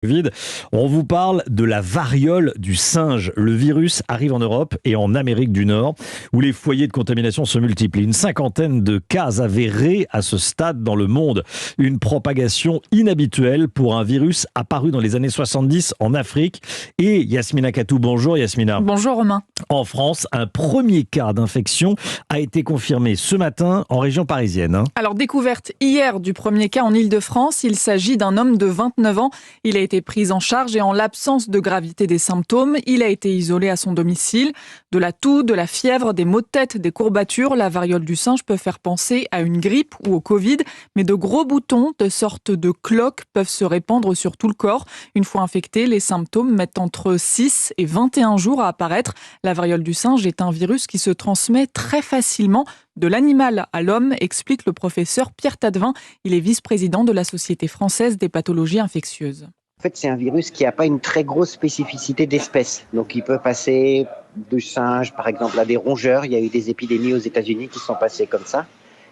Covid. On vous parle de la variole du singe. Le virus arrive en Europe et en Amérique du Nord, où les foyers de contamination se multiplient. Une cinquantaine de cas avérés à ce stade dans le monde. Une propagation inhabituelle pour un virus apparu dans les années 70 en Afrique. Et Yasmina Katou, bonjour Yasmina. Bonjour Romain. En France, un premier cas d'infection a été confirmé ce matin en région parisienne. Alors, découverte hier du premier cas en Île-de-France, il s'agit d'un homme de 29 ans. Il a été pris en charge et en l'absence de gravité des symptômes, il a été isolé à son domicile. De la toux, de la fièvre, des maux de tête, des courbatures, la variole du singe peut faire penser à une grippe ou au Covid, mais de gros boutons, de sortes de cloques, peuvent se répandre sur tout le corps. Une fois infectés, les symptômes mettent entre 6 et 21 jours à apparaître. La variole du singe est un virus qui se transmet très facilement de l'animal à l'homme, explique le professeur Pierre Tadevin. Il est vice-président de la Société française des pathologies infectieuses. En fait, c'est un virus qui n'a pas une très grosse spécificité d'espèce. Donc, il peut passer de singes, par exemple, à des rongeurs. Il y a eu des épidémies aux États-Unis qui sont passées comme ça,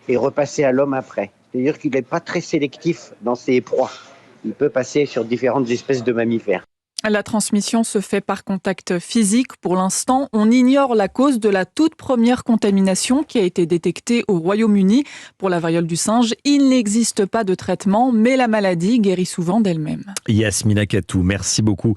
et repasser à l'homme après. C'est-à-dire qu'il n'est pas très sélectif dans ses proies. Il peut passer sur différentes espèces de mammifères. La transmission se fait par contact physique. Pour l'instant, on ignore la cause de la toute première contamination qui a été détectée au Royaume-Uni. Pour la variole du singe, il n'existe pas de traitement, mais la maladie guérit souvent d'elle-même. Yasmina Katou, merci beaucoup.